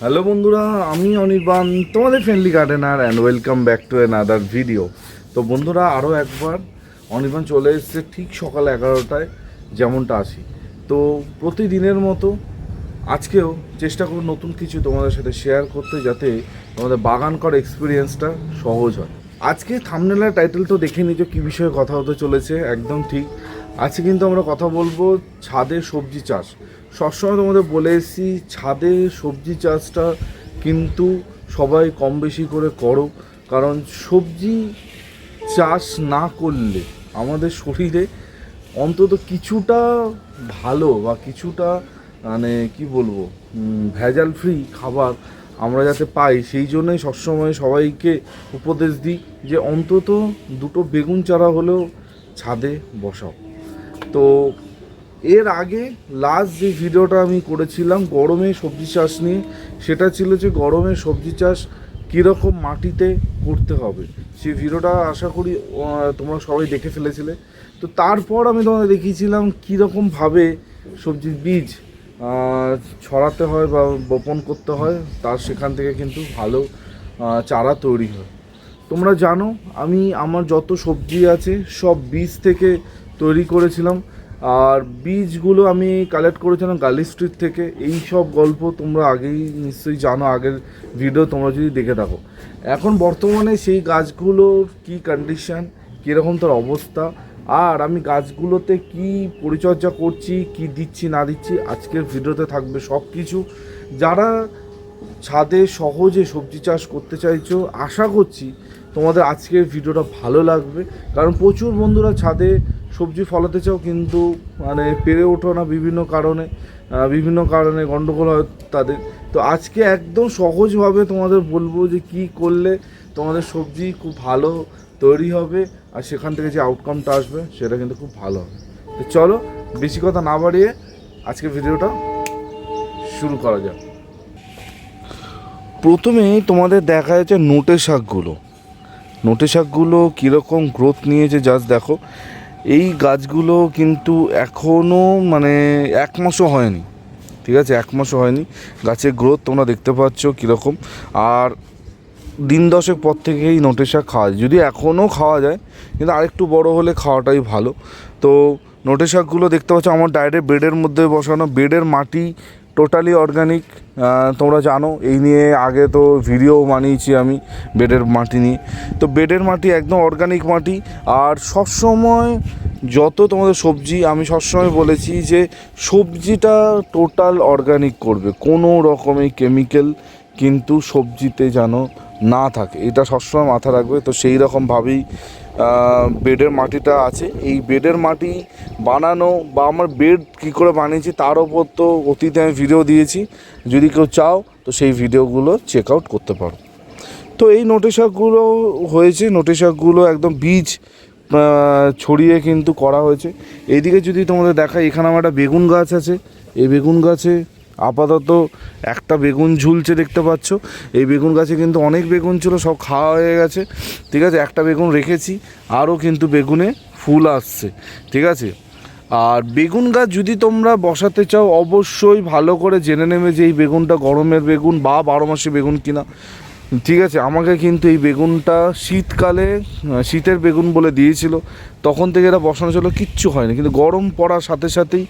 Hello বন্ধুরা, আমি অনির্বাণ, তোমাদের friendly gardener and welcome back to another video. তো বন্ধুরা, আরও একবার অনির্বাণ চলে এসেছে ঠিক সকাল 11টায়, যেমনটা আসি। তো প্রতিদিনের মতো আজকেও চেষ্টা করব নতুন কিছু তোমাদের সাথে শেয়ার করতে, যাতে তোমাদের বাগান করা এক্সপিরিয়েন্সটা সহজ হয়। আজকে থাম্বনেলের টাইটেল তো দেখে নিচ্ছ কী বিষয়ে কথা হতে চলেছে, একদম ঠিক। আজকে কিন্তু আমরা কথা বলবো ছাদে সবজি চাষ। সবসময় তোমাদের বলে এসেছি, ছাদে সবজি চাষটা কিন্তু সবাই কম বেশি করে করো, কারণ সবজি চাষ না করলে আমাদের শরীরে অন্তত কিছুটা ভালো বা কিছুটা মানে কি বলবো ভেজাল ফ্রি খাবার আমরা যাতে পাই, সেই জন্যই সবসময় সবাইকে উপদেশ দিই যে অন্তত দুটো বেগুন চারা হলেও ছাদে বসাও। তো এর আগে লাস্ট যে ভিডিওটা আমি করেছিলাম গরমে সবজি চাষ নিয়ে, সেটা ছিল যে গরমে সবজি চাষ কীরকম মাটিতে করতে হবে। সেই ভিডিওটা আশা করি তোমরা সবাই দেখে ফেলেছিলে। তো তারপর আমি তোমাদের দেখিয়েছিলাম কীরকমভাবে সবজির বীজ ছড়াতে হয় বা বপন করতে হয়, তার সেখান থেকে কিন্তু ভালো চারা তৈরি হয়। তোমরা জানো আমি আমার যত সবজি আছে সব বীজ থেকে তৈরি করেছিলাম, আর বীজগুলো আমি কালেক্ট করেছিলাম গার্লি স্ট্রিট থেকে। এই সব গল্প তোমরা আগেই নিশ্চয়ই জানো, আগের ভিডিও তোমরা যদি দেখে থাকো। এখন বর্তমানে সেই গাছগুলোর কী কন্ডিশান, কীরকম তার অবস্থা, আর আমি গাছগুলোতে কি পরিচর্যা করছি, কি দিচ্ছি না দিচ্ছি, আজকের ভিডিওতে থাকবে সব কিছু। যারা ছাদে সহজে সবজি চাষ করতে চাইছো, আশা করছি তোমাদের আজকের ভিডিওটা ভালো লাগবে। কারণ প্রচুর বন্ধুরা ছাদে সবজি ফলাতে চাও, কিন্তু মানে পেরে ওঠো না বিভিন্ন কারণে গণ্ডগোল হয় তাদের। তো আজকে একদম সহজভাবে তোমাদের বলবো যে কি করলে তোমাদের সবজি খুব ভালো তৈরি হবে, আর সেখান থেকে যে আউটকামটা আসবে সেটা কিন্তু খুব ভালো হবে। তো চলো বেশি কথা না বাড়িয়ে আজকে ভিডিওটা শুরু করা যাক। প্রথমেই তোমাদের দেখা যাচ্ছে নোটে শাকগুলো কীরকম গ্রোথ নিয়েছে জাস্ট দেখো। এই গাছগুলো কিন্তু এখনও মানে 1 মাসও হয়নি, ঠিক আছে, 1 মাসও হয়নি। গাছের গ্রোথ তোমরা দেখতে পাচ্ছ কীরকম। আর দিন 10 পর থেকেই নোটে শাক খাওয়া যায়, যদি এখনও খাওয়া যায়, কিন্তু আরেকটু বড় হলে খাওয়াটাই ভালো। তো নোটে শাকগুলো দেখতে পাচ্ছ আমার ডাইরেক্ট বেডের মধ্যে বসানো। বেডের মাটি টোটালি অর্গানিক, তোমরা জানো এই নিয়ে আগে তো ভিডিও বানিয়েছি আমি বেডের মাটি নিয়ে। তো বেডের মাটি একদম অর্গানিক মাটি। আর সবসময় যত তোমাদের সবজি, আমি সবসময় বলেছি যে সবজিটা টোটাল অর্গানিক করবে, কোনো রকমের কেমিক্যাল কিন্তু সবজিতে যেন না থাকে, এটা সবসময় মাথা রাখবে। তো সেই রকমভাবেই বেডের মাটিটা আছে। এই বেডের মাটি বানানো বা আমার বেড কী করে বানিয়েছি তার ওপর তো অতীতে আমি ভিডিও দিয়েছি, যদি কেউ চাও তো সেই ভিডিওগুলো চেক আউট করতে পারো। তো এই নোটে শাকগুলো হয়েছে, নোটে শাকগুলো একদম বীজ ছড়িয়ে কিন্তু করা হয়েছে। এইদিকে যদি তোমাদের দেখাই, এখানে আমার একটা বেগুন গাছ আছে। এই বেগুন গাছে আপাতত একটা বেগুন ঝুলছে দেখতে পাচ্ছ। এই বেগুন গাছে কিন্তু অনেক বেগুন ছিল, সব খাওয়া হয়ে গেছে, ঠিক আছে। একটা বেগুন রেখেছি, আরও কিন্তু বেগুনে ফুল আসছে, ঠিক আছে। আর বেগুন গাছ যদি তোমরা বসাতে চাও, অবশ্যই ভালো করে জেনে নেবে যে এই বেগুনটা গরমের বেগুন বা 12 মাসে বেগুন কিনা, ঠিক আছে। আমাকে কিন্তু এই বেগুনটা শীতকালে শীতের বেগুন বলে দিয়েছিল, তখন থেকে এটা বসানো ছিল, কিচ্ছু হয়নি। কিন্তু গরম পড়ার সাথে সাথেই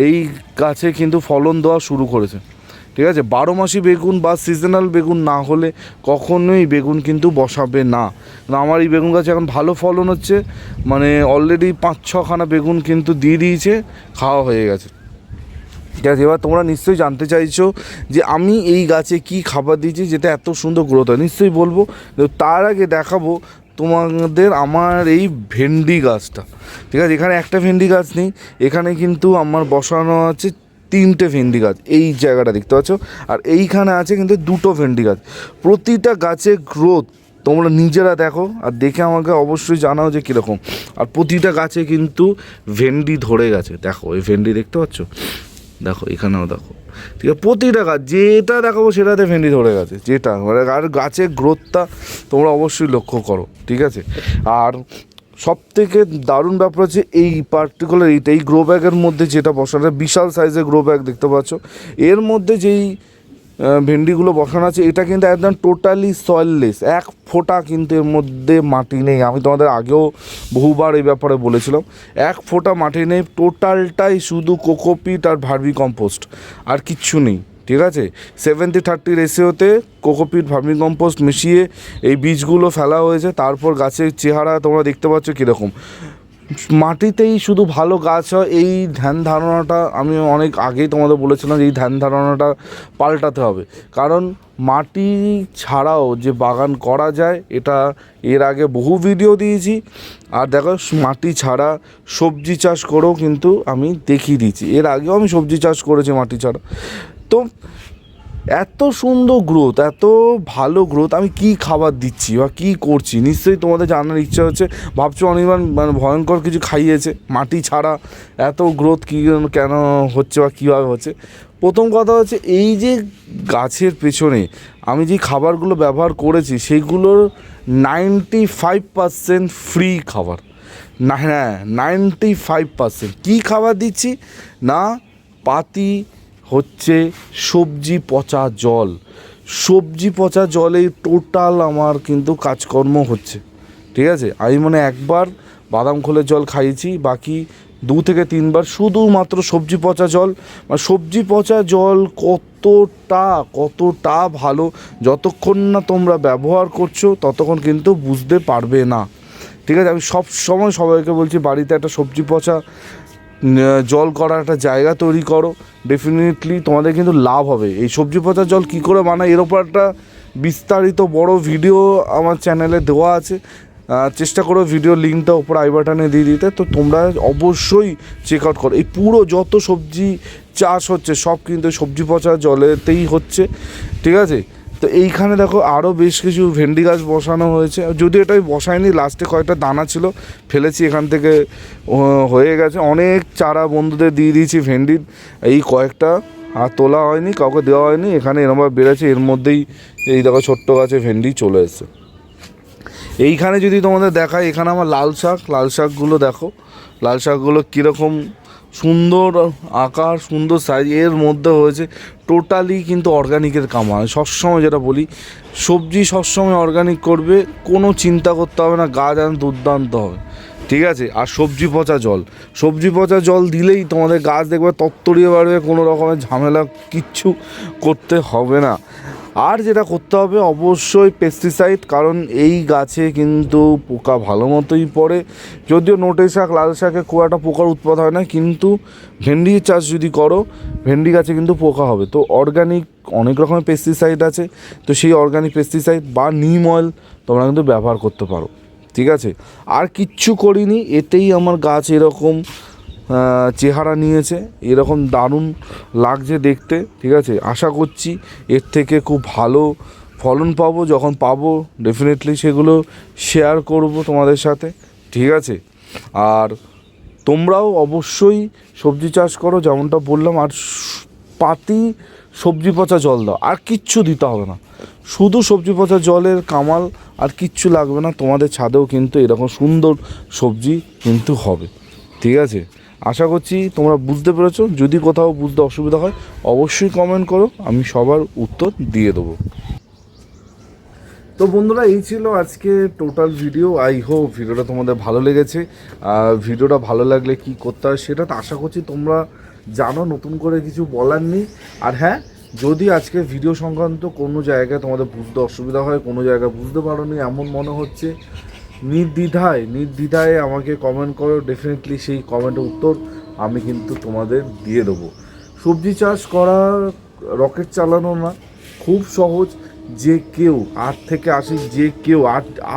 এই গাছে কিন্তু ফলন দেওয়া শুরু করেছে, ঠিক আছে। 12 মাসি বেগুন বা সিজনাল বেগুন না হলে কখনোই বেগুন কিন্তু বসাবে না। আমার এই বেগুন গাছে এখন ভালো ফলন হচ্ছে, মানে অলরেডি 5-6খানা বেগুন কিন্তু দিয়ে দিয়েছে, খাওয়া হয়ে গেছে, ঠিক আছে। এবার তোমরা নিশ্চয়ই জানতে চাইছো যে আমি এই গাছে কি খাবার দিয়েছি যেটা এত সুন্দর গ্রোথ হয়, নিশ্চয়ই বলবো। তার আগে দেখাবো তোমাদের আমার এই ভেন্ডি গাছটা, ঠিক আছে। এখানে একটা ভেন্ডি গাছ নেই, এখানে কিন্তু আমার বসানো আছে 3টে ভেন্ডি গাছ, এই জায়গাটা দেখতে পাচ্ছ। আর এইখানে আছে কিন্তু 2টো ভেন্ডি গাছ। প্রতিটা গাছের গ্রোথ তোমরা নিজেরা দেখো, আর দেখে আমাকে অবশ্যই জানাও যে কীরকম। আর প্রতিটা গাছে কিন্তু ভেন্ডি ধরে গেছে, দেখো এই ভেন্ডি দেখতে পাচ্ছ, দেখো এখানেও দেখো, ঠিক আছে। প্রতিটা গাছ যেটা দেখাবো সেটাতে ভেন্ডি ধরে গেছে, যেটা মানে। আর গাছের গ্রোথটা তোমরা অবশ্যই লক্ষ্য করো, ঠিক আছে। আর সবথেকে দারুণ ব্যাপার হচ্ছে এই পার্টিকুলার এই গ্রো ব্যাগের মধ্যে যেটা বসানো, বিশাল সাইজের গ্রো ব্যাগ দেখতে পাচ্ছ, এর মধ্যে যেই ভেন্ডিগুলো বসানো আছে, এটা কিন্তু একদম টোটালি সয়েললেস, এক ফোঁটা কিন্তু এর মধ্যে মাটি নেই। আমি তোমাদের আগেও বহুবার এই ব্যাপারে বলেছিলাম, এক ফোঁটা মাটি নেই, টোটালটাই শুধু কোকোপিট আর ভার্মি কম্পোস্ট, আর কিচ্ছু নেই। ঠিক আছে, 70-30 রেশিওতে কোকোপিট ভার্মি কম্পোস্ট মিশিয়ে এই বীজগুলো ফেলা হয়েছে। তারপর গাছের চেহারা তোমরা দেখতে পাচ্ছ কীরকম, মাটিতেই শুধু ভালো গাছ হয়। এই ধ্যান ধারণাটা আমি অনেক আগেই তোমাদের বলেছিলাম যে এই ধ্যান ধারণাটা পাল্টাতে হবে, কারণ মাটি ছাড়াও যে বাগান করা যায় এটা এর আগে বহু ভিডিও দিয়েছি। আর দেখো মাটি ছাড়া সবজি চাষ করেও কিন্তু আমি দেখিয়ে দিয়েছি, এর আগেও আমি সবজি চাষ করেছি মাটি ছাড়া। তো এত সুন্দর গ্রোথ, এত ভালো গ্রোথ, আমি কি খাবার দিচ্ছি বা কী করছি নিশ্চয়ই তোমাদের জানার ইচ্ছা হচ্ছে। ভাবছো অনির্বাণ মানে ভয়ঙ্কর কিছু খাইয়েছে, মাটি ছাড়া এত গ্রোথ কী কেন হচ্ছে বা কীভাবে হচ্ছে। প্রথম কথা হচ্ছে এই যে গাছের পেছনে আমি যে খাবারগুলো ব্যবহার করেছি সেইগুলোর 95% ফ্রি খাবার। না হ্যাঁ, 95%। কী খাবার দিচ্ছি না, পাতি হচ্ছে সবজি পচা জল, সবজি পচা জলে টোটাল আমার কিন্তু কাজকর্ম হচ্ছে। ঠিক আছে, আমি মানে একবার বাদাম খোলের জল খাইয়েছি, বাকি 2 থেকে 3 বার শুধুমাত্র সবজি পচা জল। সবজি পচা জল কতটা ভালো, যতক্ষণ না তোমরা ব্যবহার করছো ততক্ষণ কিন্তু বুঝতে পারবে না। ঠিক আছে, আমি সব সময় সবাইকে বলছি বাড়িতে একটা সবজি পচা জল করার একটা জায়গা তৈরি করো, ডেফিনেটলি তোমাদের কিন্তু লাভ হবে। এই সবজি পচা জল কী করে বানায় এর ওপর একটা বিস্তারিত বড় ভিডিও আমার চ্যানেলে দেওয়া আছে, চেষ্টা করো ভিডিও লিঙ্কটা ওপর আই বাটনে দিয়ে দিতে। তো তোমরা অবশ্যই চেক আউট করো। এই পুরো যত সবজি চাষ হচ্ছে সব কিন্তু সবজি পচা জলেতেই হচ্ছে। ঠিক আছে, তো এইখানে দেখো আরও বেশ কিছু ভেন্ডি গাছ বসানো হয়েছে, যদিও এটা আমি বসাইনি, লাস্টে কয়েকটা দানা ছিল ফেলেছি, এখান থেকে হয়ে গেছে। অনেক চারা বন্ধুদের দিয়ে দিয়েছি ভেন্ডির, এই কয়েকটা আর তোলা হয়নি, কাউকে দেওয়া হয়নি, এখানে এরমভাবে বেড়েছে, এর মধ্যেই এই দেখো ছোট্ট গাছে ভেন্ডি চলে এসেছে। এইখানে যদি তোমাদের দেখায়, এখানে আমার লাল শাকগুলো দেখো, লাল শাকগুলো কীরকম সুন্দর আকার, সুন্দর সাইজ, এর মধ্যে হয়েছে টোটালি কিন্তু অর্গানিকের কামাল। সবসময় যেটা বলি, সবজি সবসময় অর্গানিক করবে, কোনো চিন্তা করতে হবে না, গাছ যেন দুর্দান্ত হবে। ঠিক আছে, আর সবজি পচা জল দিলেই তোমাদের গাছ দেখবে তত্তরিয়ে বাড়বে, কোনো রকমের ঝামেলা কিচ্ছু করতে হবে না। আর যেটা করতে হবে অবশ্যই পেস্টিসাইড, কারণ এই গাছে কিন্তু পোকা ভালো মতোই পড়ে। যদিও নোটে শাক, লাল শাকে খুব একটা পোকার উৎপাদ হয় না, কিন্তু ভেন্ডি চাষ যদি করো ভেন্ডি গাছে কিন্তু পোকা হবে। তো অর্গানিক অনেক রকমের পেস্টিসাইড আছে, তো সেই অর্গানিক পেস্টিসাইড বা নিম অয়েল তোমরা কিন্তু ব্যবহার করতে পারো। ঠিক আছে, আর কিচ্ছু করিনি, এতেই আমার গাছ এরকম চেহারা নিয়েছে, এরকম দারুণ লাগছে দেখতে। ঠিক আছে, আশা করছি এর থেকে খুব ভালো ফলন পাবো, যখন পাবো ডেফিনেটলি সেগুলো শেয়ার করব তোমাদের সাথে। ঠিক আছে, আর তোমরাও অবশ্যই সবজি চাষ করো যেমনটা বললাম, আর পাতি সবজি পচা জল দাও, আর কিচ্ছু দিতে হবে না, শুধু সবজি পচা জলের কামাল, আর কিচ্ছু লাগবে না। তোমাদের ছাদেও কিন্তু এরকম সুন্দর সবজি কিন্তু হবে। ঠিক আছে, আশা করছি তোমরা বুঝতে পেরেছো। যদি কোথাও বুঝতে অসুবিধা হয় অবশ্যই কমেন্ট করো, আমি সবার উত্তর দিয়ে দেবো। তো বন্ধুরা, এই ছিল আজকে টোটাল ভিডিও। আই হোপ ভিডিওটা তোমাদের ভালো লেগেছে। ভিডিওটা ভালো লাগলে কি করতে হয় সেটা তো আশা করছি তোমরা জানো, নতুন করে কিছু বলার নেই। আর হ্যাঁ, যদি আজকে ভিডিও সংক্রান্ত কোনো জায়গায় তোমাদের বুঝতে অসুবিধা হয়, কোনো জায়গায় বুঝতে পারো নি এমন মনে হচ্ছে, নির্দ্বিধায় আমাকে কমেন্ট করো, ডেফিনেটলি সেই কমেন্টের উত্তর আমি কিন্তু তোমাদের দিয়ে দেবো। সবজি চাষ করা রকেট চালানো না, খুব সহজ। যে কেউ 8 থেকে 80, যে কেউ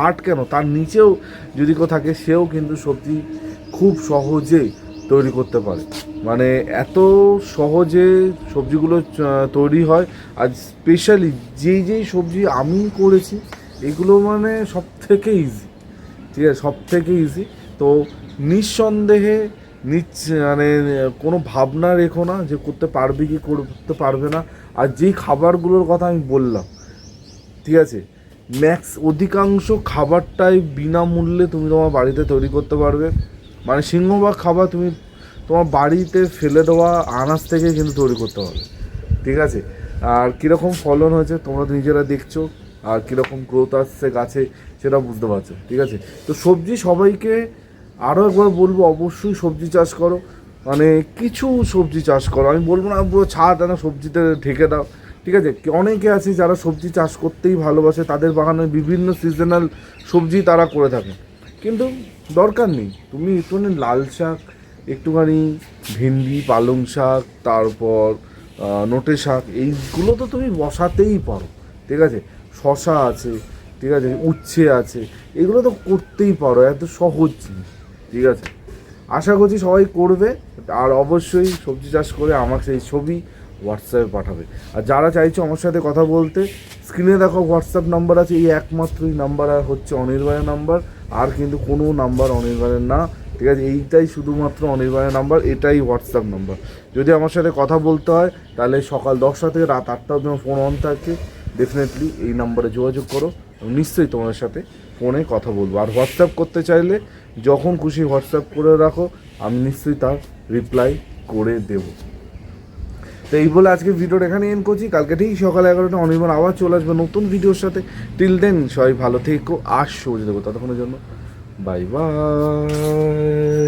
8 কেন তার নিচেও যদি কেউ থাকে সেও কিন্তু সবজি খুব সহজে তৈরি করতে পারে। মানে এত সহজে সবজিগুলো তৈরি হয়। আর স্পেশালি যেই সবজি আমি করেছি এগুলো মানে সব থেকে ইজি। ঠিক আছে, সব থেকে ইজি। তো নিঃসন্দেহে মানে কোনো ভাবনা রেখো না যে করতে পারবে কি করতে পারবে না। আর যেই খাবারগুলোর কথা আমি বললাম, ঠিক আছে, অধিকাংশ খাবারটাই বিনামূল্যে তুমি তোমার বাড়িতে তৈরি করতে পারবে। মানে সিংহভাগ খাবার তুমি তোমার বাড়িতে ফেলে দেওয়া আনাজ থেকে কিন্তু তৈরি করতে পারবে। ঠিক আছে, আর কীরকম ফলন হয়েছে তোমরা নিজেরা দেখছো, আর কীরকম গ্রোথ আসছে গাছে সেটা বুঝতে পারছো, ঠিক আছে? তো সবজি সবাইকে আরও একবার বলবো, অবশ্যই সবজি চাষ করো, মানে কিছু সবজি চাষ করো। আমি বলবো না পুরো ছাদ না সবজিতে ঢেকে দাও, ঠিক আছে? অনেকে আছে যারা সবজি চাষ করতেই ভালোবাসে, তাদের বাগানে বিভিন্ন সিজনাল সবজি তারা করে থাকে, কিন্তু দরকার নেই। তুমি একটুখানি লাল শাক, একটুখানি ভেন্ডি, পালং শাক, তারপর নোটে শাক, এইগুলো তো তুমি বসাতেই পারো, ঠিক আছে? শশা আছে, ঠিক আছে, উচ্ছে আছে, এগুলো তো করতেই পারো, এত সহজ জিনিস, ঠিক আছে? আশা করছি সবাই করবে, আর অবশ্যই সবজি চাষ করে আমাকে সেই ছবি হোয়াটসঅ্যাপে পাঠাবে। আর যারা চাইছো আমার সাথে কথা বলতে, স্ক্রিনে দেখো হোয়াটসঅ্যাপ নাম্বার আছে, এই একমাত্রই নাম্বার আর হচ্ছে অনির্বাণের নাম্বার, আর কিন্তু কোনো নাম্বার অনির্বাণের না, ঠিক আছে? এইটাই শুধুমাত্র অনির্বাণের নাম্বার, এটাই হোয়াটসঅ্যাপ নাম্বার। যদি আমার সাথে কথা বলতে হয় তাহলে সকাল 10টা থেকে রাত 8টা অবধি আমার ফোন অন থাকে, ডেফিনেটলি এই নাম্বারে যোগাযোগ করো, নিশ্চয়ই তোমাদের সাথে ফোনে কথা বলবো। আর হোয়াটসঅ্যাপ করতে চাইলে যখন খুশি হোয়াটসঅ্যাপ করে রাখো, আমি নিশ্চয়ই তার রিপ্লাই করে দেবো। তো এই বলে আজকে ভিডিওটা এখানে এন্ড করছি। কালকে ঠিক সকাল 11টা অনির্বাণ আবার চলে আসবে নতুন ভিডিওর সাথে। টিল দেন সবাই ভালো থেকো আর সহজে দেবো, ততক্ষণের জন্য বাই বাই।